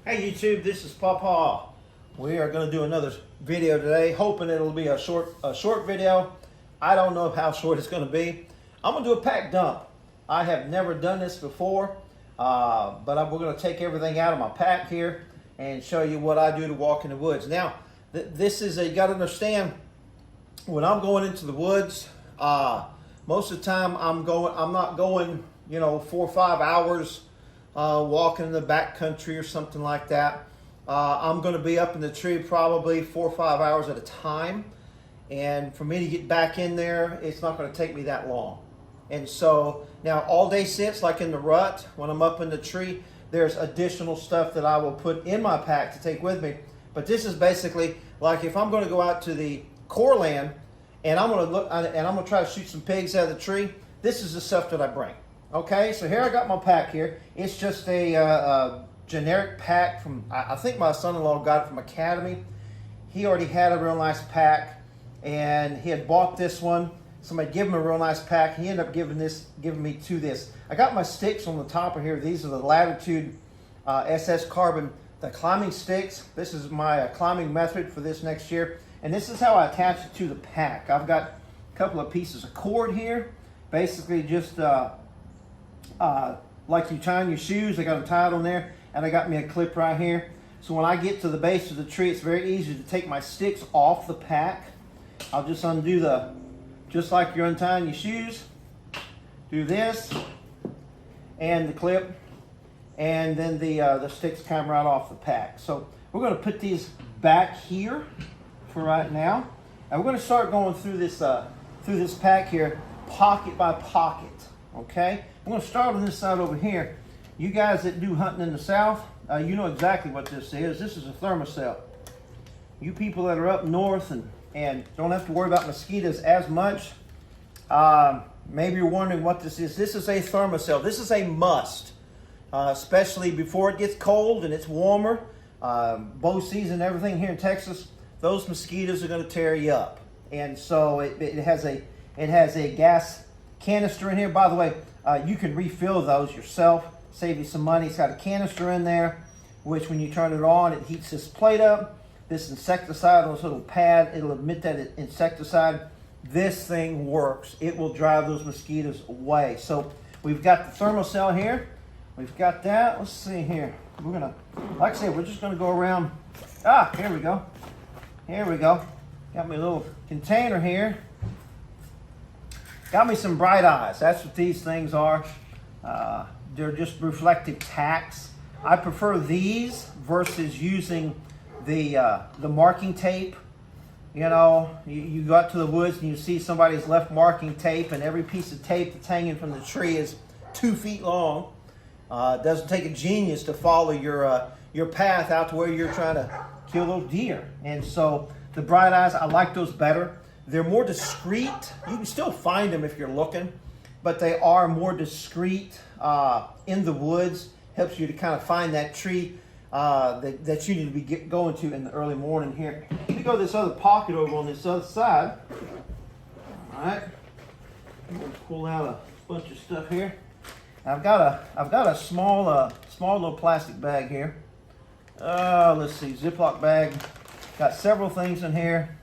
Hey YouTube, this is Pawpaw. We are going to do another video today, hoping it'll be a short video. I don't know how short it's going to be. I'm going to do a pack dump. I have never done this before, but we're going to take everything out of my pack here and show you what I do to walk in the woods. Now, this is you got to understand, when I'm going into the woods, most of the time I'm not going, 4 or 5 hours walking in the back country or something like that. I'm going to be up in the tree probably 4 or 5 hours at a time, and for me to get back in there, it's not going to take me that long. And so now all day sits, like in the rut, when I'm up in the tree, there's additional stuff that I will put in my pack to take with me. But this is basically like if I'm going to go out to the core land and I'm going to look and I'm going to try to shoot some pigs out of the tree, this is the stuff that I bring. Okay, so here I got my pack here. It's just a generic pack from, I think my son-in-law got it from Academy. He already had a real nice pack, and he had bought this one. Somebody gave him a real nice pack. He ended up giving me this. I got my sticks on the top of here. These are the Latitude SS Carbon, the climbing sticks. This is my climbing method for this next year, and this is how I attach it to the pack. I've got a couple of pieces of cord here, basically just like you tie on your shoes. I got them tied on there, and I got me a clip right here. So when I get to the base of the tree, it's very easy to take my sticks off the pack. I'll just undo just like you're untying your shoes, do this, and the clip, and then the sticks come right off the pack. So we're going to put these back here for right now, and we're going to start going through this pack here, pocket by pocket. Okay, I'm going to start on this side over here. You guys that do hunting in the South, you know exactly what this is. This is a thermocell. You people that are up north and don't have to worry about mosquitoes as much, maybe you're wondering what this is. This is a thermocell. This is a must, especially before it gets cold and it's warmer. Bow season, everything here in Texas, those mosquitoes are going to tear you up. And so it has a gas canister in here. By the way, you can refill those yourself, save you some money. It's got a canister in there, which when you turn it on, it heats this plate up. This insecticide on this little pad, it'll emit that insecticide. This thing works. It will drive those mosquitoes away. So we've got the thermocell here. We've got that. Let's see here. We're gonna, like I said, we're just gonna go around. Here we go. Here we go. Got me a little container here. Got me some bright eyes. That's what these things are. They're just reflective tacks. I prefer these versus using the marking tape. You go out to the woods and you see somebody's left marking tape, and every piece of tape that's hanging from the tree is 2 feet long. It doesn't take a genius to follow your path out to where you're trying to kill those deer. And so the bright eyes, I like those better. They're more discreet. You can still find them if you're looking, but they are more discreet in the woods. Helps you to kind of find that tree that you need to be going to in the early morning here. Let me go to this other pocket over on this other side. All right, I'm going to pull out a bunch of stuff here. I've got a small little plastic bag here. Let's see, Ziploc bag. Got several things in here.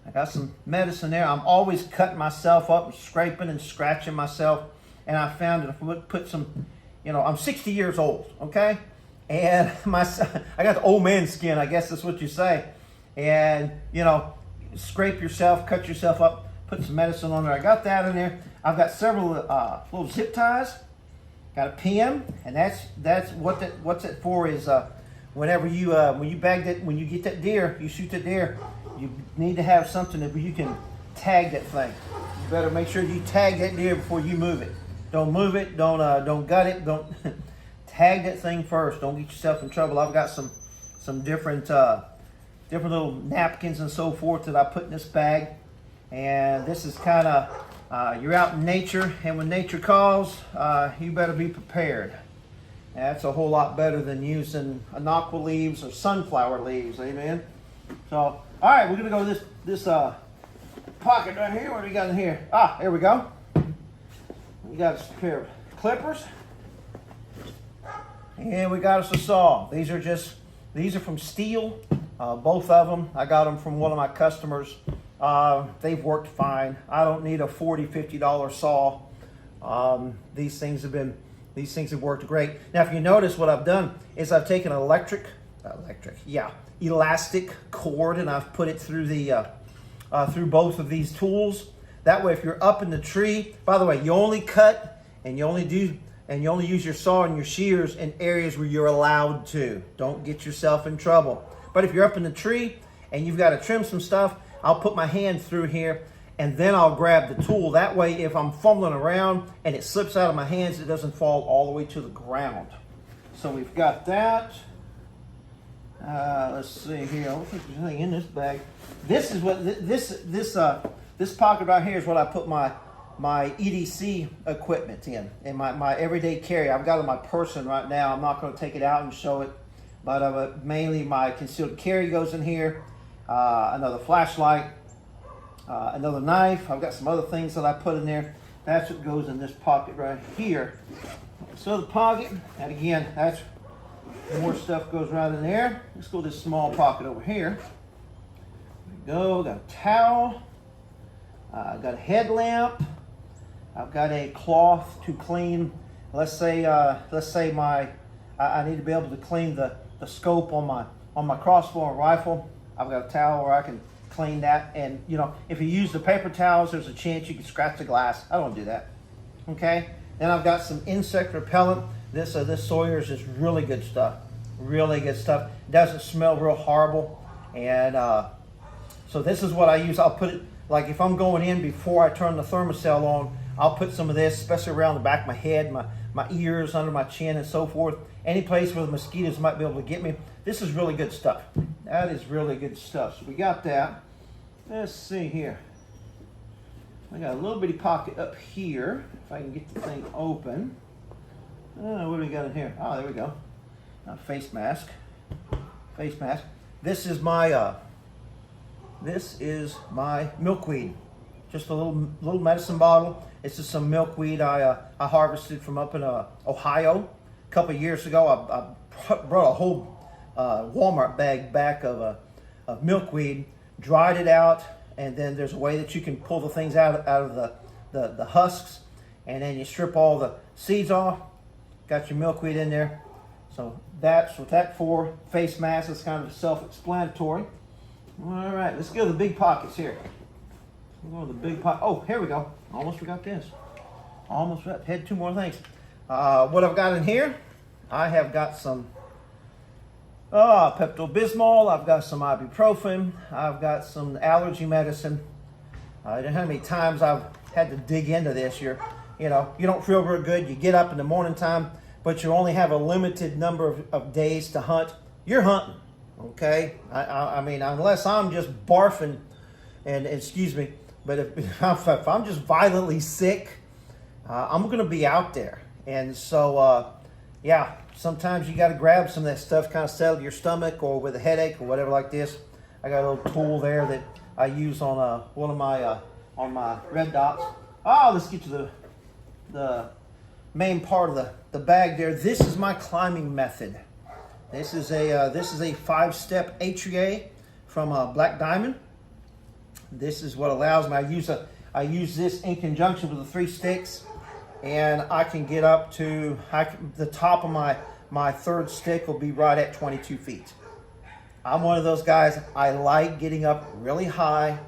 I got some medicine there. I'm always cutting myself up and scraping and scratching myself. And I found that if I put some, I'm 60 years old, okay? And I got the old man skin, I guess that's what you say. And, scrape yourself, cut yourself up, put some medicine on there. I got that in there. I've got several little zip ties. Got a pin, and that's what's it for is whenever you when you get that deer, you shoot that deer, you need to have something that you can tag that thing. You better make sure you tag that deer before you move it. Don't move it. Don't gut it. Don't tag that thing first. Don't get yourself in trouble. I've got some different little napkins and so forth that I put in this bag. And this is kind of you're out in nature, and when nature calls, you better be prepared. And that's a whole lot better than using anaqua leaves or sunflower leaves. Amen. So. All right, we're going to go to this pocket right here. What do we got in here? Here we go. We got a pair of clippers. And we got us a saw. These are just These are from Steel, both of them. I got them from one of my customers. They've worked fine. I don't need a $40, $50 saw. These things have worked great. Now, if you notice, what I've done is I've taken an elastic cord, and I've put it through the through both of these tools. That way, if you're up in the tree, by the way, you only cut and you only use your saw and your shears in areas where you're allowed to. Don't get yourself in trouble. But if you're up in the tree and you've got to trim some stuff, I'll put my hand through here and then I'll grab the tool. That way, if I'm fumbling around and it slips out of my hands, it doesn't fall all the way to the ground. So we've got that. Let's see here. I don't think there's anything in this bag. This is what this pocket right here is what I put my EDC equipment in, and my everyday carry. I've got it in my person right now. I'm not going to take it out and show it, but mainly my concealed carry goes in here. Another flashlight, another knife. I've got some other things that I put in there. That's what goes in this pocket right here. So the pocket, and again, that's more stuff goes right in there. Let's go to this small pocket over here. There we go. Got a towel. I've got a headlamp. I've got a cloth to clean. Let's say I need to be able to clean the scope on my crossbow or rifle. I've got a towel where I can clean that. And you know, if you use the paper towels, there's a chance you can scratch the glass. I don't do that. Okay. Then I've got some insect repellent. This Sawyer's is really good stuff. Really good stuff. It doesn't smell real horrible. And so this is what I use. I'll put it, like if I'm going in before I turn the thermocell on, I'll put some of this, especially around the back of my head, my ears, under my chin, and so forth. Any place where the mosquitoes might be able to get me. This is really good stuff. That is really good stuff. So we got that. Let's see here. I got a little bitty pocket up here. If I can get the thing open. What do we got in here? Oh, there we go. Face mask. Face mask. This is my milkweed. Just a little medicine bottle. It's just some milkweed I harvested from up in Ohio a couple of years ago. I brought a whole Walmart bag back of milkweed, dried it out, and then there's a way that you can pull the things out of the husks, and then you strip all the seeds off. Got your milkweed in there. So that's what that's for. Face mask is kind of self-explanatory. All right, let's go to the big pockets here. We'll go to the big pocket. Oh, here we go. Almost forgot this. Almost forgot. Had two more things. What I've got in here, I have got some Pepto-Bismol. I've got some ibuprofen. I've got some allergy medicine. I don't know how many times I've had to dig into this. You don't feel real good. You get up in the morning time, but you only have a limited number of days to hunt. You're hunting, okay? I mean, unless I'm just barfing, and excuse me, but if I'm just violently sick, I'm going to be out there. And so, yeah, sometimes you got to grab some of that stuff, kind of settle your stomach, or with a headache or whatever like this. I got a little tool there that I use on one of my on my red dots. Oh, let's get to the main part of the bag there. This is my climbing method. This is a 5-step atria from Black Diamond. This is what allows me. I use this in conjunction with the 3 sticks, and I can get up to the top of my third stick will be right at 22 feet. I'm one of those guys. I like getting up really high.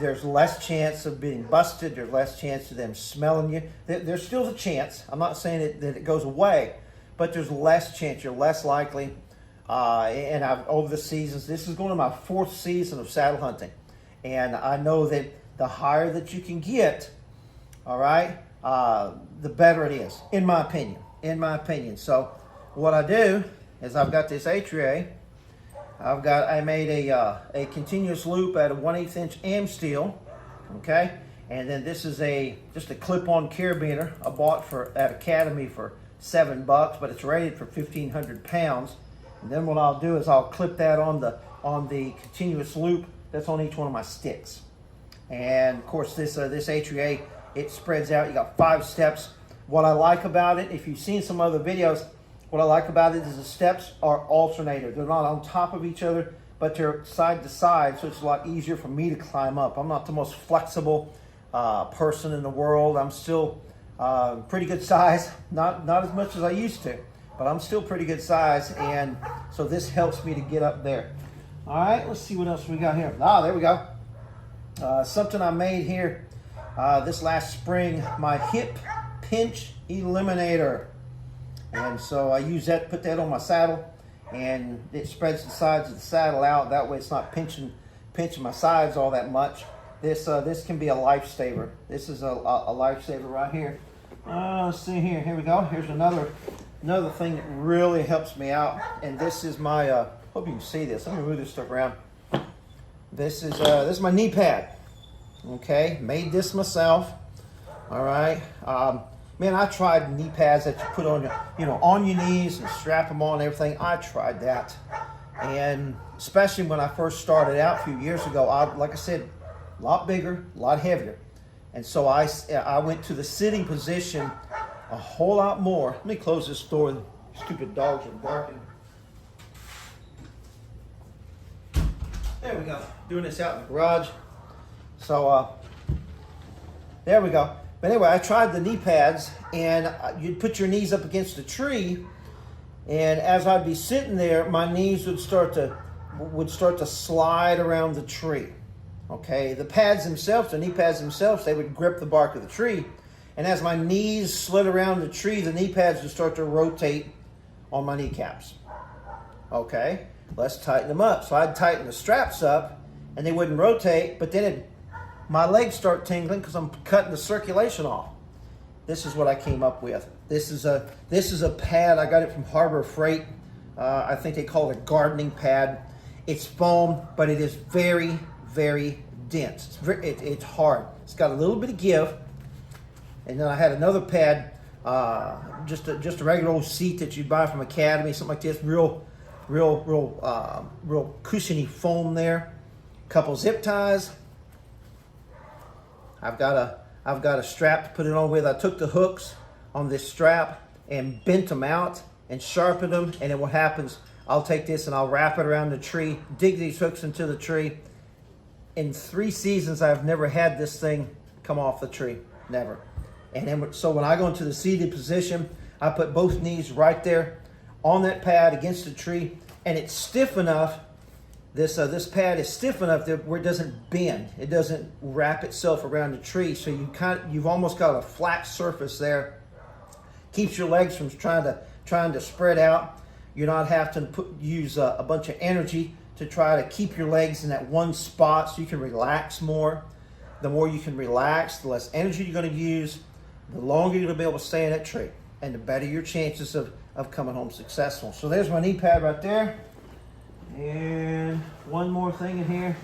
There's less chance of being busted. There's less chance of them smelling you. There's still the chance. I'm not saying that it goes away, but there's less chance. You're less likely. And over the seasons, this is going to my 4th season of saddle hunting, and I know that the higher that you can get, all right, the better it is, in my opinion. In my opinion. So, what I do is I've got this atria. I made a continuous loop out of 1/8 inch am steel, okay, and then this is just a clip-on carabiner I bought at Academy for $7, but it's rated for 1,500 pounds. And then what I'll do is I'll clip that on the continuous loop that's on each one of my sticks. And of course, this atria, it spreads out. You got 5 steps. What I like about it, if you've seen some other videos, What I like about it is the steps are alternated. They're not on top of each other, but they're side to side, so it's a lot easier for me to climb up. I'm not the most flexible person in the world. I'm still pretty good size, not as much as I used to, but I'm still pretty good size, and so this helps me to get up there. All right, let's see what else we got here. There we go. Something I made here this last spring, my hip pinch eliminator. And so I use that, put that on my saddle, and it spreads the sides of the saddle out. That way it's not pinching my sides all that much. This can be a lifesaver. This is a lifesaver right here. Let's see here. Here we go. Here's another thing that really helps me out. And this is my, hope you can see this. Let me move this stuff around. This is my knee pad. Okay, made this myself. All right. Man, I tried knee pads that you put on on your knees and strap them on and everything. I tried that, and especially when I first started out a few years ago, like I said, a lot bigger, a lot heavier, and so I went to the sitting position a whole lot more. Let me close this door. The stupid dogs are barking. There we go. Doing this out in the garage. So there we go. But anyway, I tried the knee pads, and you'd put your knees up against a tree, and as I'd be sitting there, my knees would start to slide around the tree. Okay, the pads themselves, the knee pads themselves, they would grip the bark of the tree, and as my knees slid around the tree, the knee pads would start to rotate on my kneecaps. Okay, let's tighten them up. So I'd tighten the straps up, and they wouldn't rotate, but then my legs start tingling because I'm cutting the circulation off. This is what I came up with. This is a pad. I got it from Harbor Freight. I think they call it a gardening pad. It's foam, but it is very, very dense. It's hard. It's got a little bit of give. And then I had another pad, just a regular old seat that you buy from Academy, something like this. Real cushiony foam there. Couple zip ties. I've got a strap to put it on with. I took the hooks on this strap and bent them out and sharpened them. And then what happens, I'll take this and I'll wrap it around the tree, dig these hooks into the tree. In 3 seasons, I've never had this thing come off the tree. Never. And then, so when I go into the seated position, I put both knees right there on that pad against the tree, and it's stiff enough. This pad is stiff enough that where it doesn't bend. It doesn't wrap itself around the tree. So you've almost got a flat surface there. Keeps your legs from trying to spread out. You're not having to use a bunch of energy to try to keep your legs in that one spot, so you can relax more. The more you can relax, the less energy you're going to use, the longer you're going to be able to stay in that tree, and the better your chances of coming home successful. So there's my knee pad right there. And one more thing in here.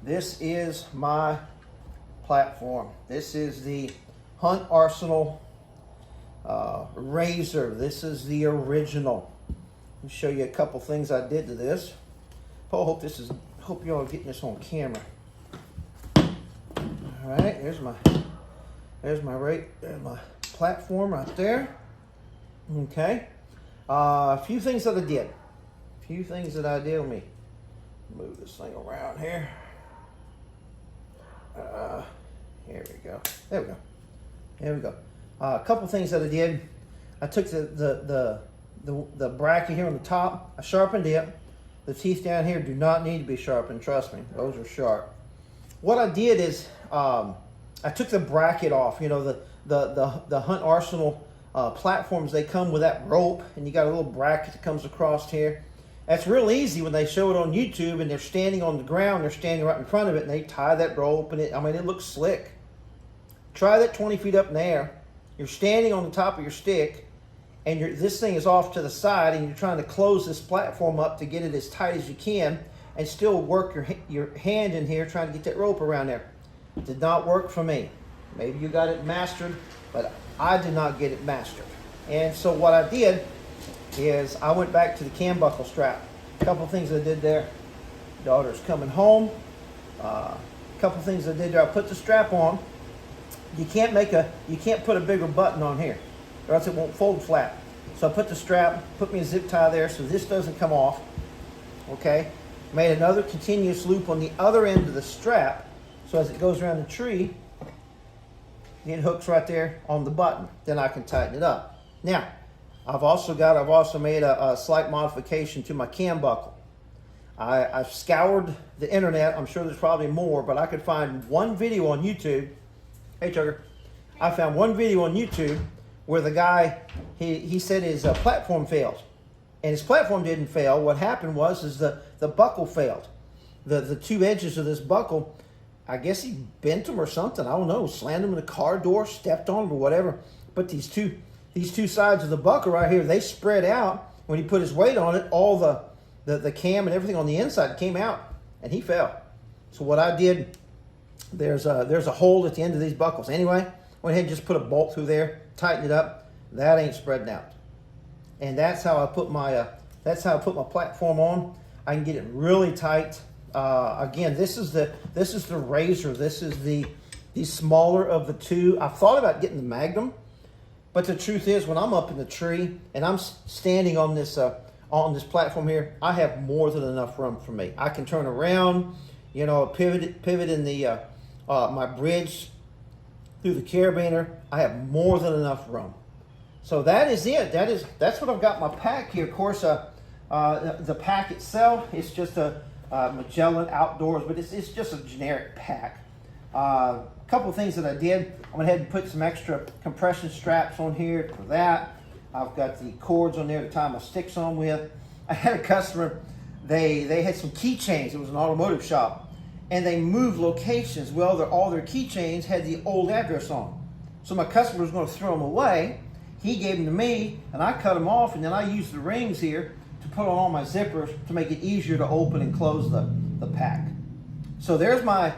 This is my platform. This is the Hunt Arsenal Razor. This is the original. Let me show you a couple things I did to this. Hope you all are getting this on camera. All right, there's my platform right there. Okay, a few things that I did. Let me move this thing around here. Here we go. There we go. A couple things that I did. I took the bracket here on the top. I sharpened it. The teeth down here do not need to be sharpened. Trust me, those are sharp. What I did is I took the bracket off. You know, the Hunt Arsenal platforms, they come with that rope, and you got a little bracket that comes across here. That's real easy when they show it on YouTube and they're standing on the ground, they're standing right in front of it, and they tie that rope, and it looks slick. Try that 20 feet up in the air. You're standing on the top of your stick, and this thing is off to the side, and you're trying to close this platform up to get it as tight as you can and still work your hand in here trying to get that rope around there. It did not work for me. Maybe you got it mastered, but I did not get it mastered. And so what I did is I went back to the cam buckle strap. A couple things I did there. Daughter's coming home. A couple things I did there. I put the strap on. You can't put a bigger button on here, or else it won't fold flat. So So I put the strap, put me a zip tie there so this doesn't come off. Okay, made another continuous loop on the other end of the strap, so as it goes around the tree, it hooks right there on the button. Then I can tighten it up. Now, I've also made a slight modification to my cam buckle. I've scoured the internet. I'm sure there's probably more, but I could find one video on YouTube. Hey, Chugger. I found one video on YouTube where the guy, he said his platform failed. And his platform didn't fail. What happened was the buckle failed. The two edges of this buckle, I guess he bent them or something. I don't know. Slammed them in the car door, stepped on them or whatever. But these two sides of the buckle right here, they spread out. When he put his weight on it, all the cam and everything on the inside came out, and he fell. So what I did, there's a hole at the end of these buckles. Anyway, went ahead and just put a bolt through there, tightened it up. That ain't spreading out. And that's how I put my platform on. I can get it really tight. Again, this is the Razor. This is the smaller of the two. I've thought about getting the Magnum, but the truth is, when I'm up in the tree and I'm standing on this platform here, I have more than enough room for me. I can turn around, pivot in the my bridge through the carabiner. I have more than enough room. So that is it. That's what I've got in my pack here. Of course, the pack itself is just a Latitude Outdoors, but it's just a generic pack. A couple of things that I did. I went ahead and put some extra compression straps on here for that. I've got the cords on there to tie my sticks on with. I had a customer, they had some keychains. It was an automotive shop, and they moved locations. Well, all their keychains had the old address on them. So my customer was going to throw them away. He gave them to me, and I cut them off, and then I used the rings here to put on all my zippers to make it easier to open and close the pack. So there's my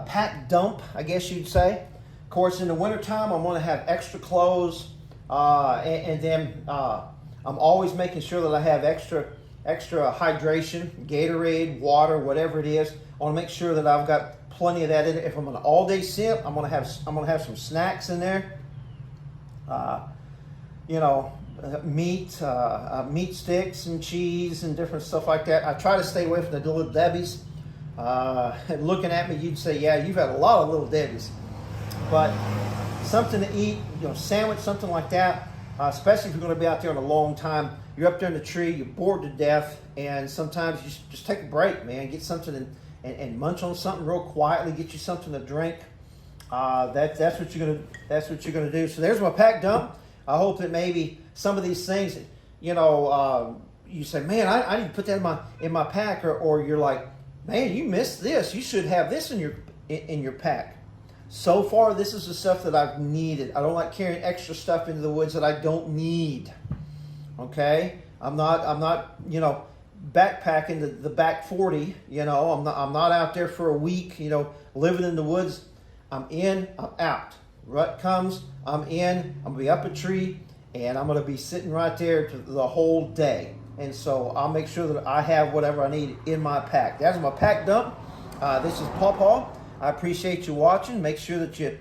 pack dump, I guess you'd say. Of course, in the wintertime, I'm going to have extra clothes, and then I'm always making sure that I have extra hydration, Gatorade, water, whatever it is. I want to make sure that I've got plenty of that in it. If I'm on an all-day sip, I'm going to have some snacks in there. Meat sticks and cheese and different stuff like that. I try to stay away from the Little Debbie's. Looking at me, you'd say, yeah, you've had a lot of Little Debbie's. But something to eat, sandwich, something like that, especially if you're going to be out there on a long time. You're up there in the tree, you're bored to death, and sometimes you just take a break, man. Get something and munch on something real quietly. Get you something to drink. That's what you're gonna do. So there's my pack dump. I hope that maybe some of these things, you say, man, I need to put that in my pack, or you're like, man, you missed this. You should have this in your pack. So far, this is the stuff that I've needed. I don't like carrying extra stuff into the woods that I don't need. Okay, I'm not backpacking the back 40. I'm not out there for a week. Living in the woods. I'm in, I'm out. Rut comes, I'm in, I'm gonna be up a tree, and I'm gonna be sitting right there the whole day. And so I'll make sure that I have whatever I need in my pack. That's my pack dump. This is Pawpaw. I appreciate you watching. Make sure that you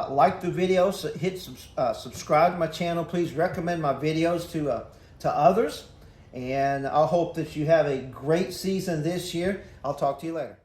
like the video. So hit subscribe to my channel. Please recommend my videos to others. And I hope that you have a great season this year. I'll talk to you later.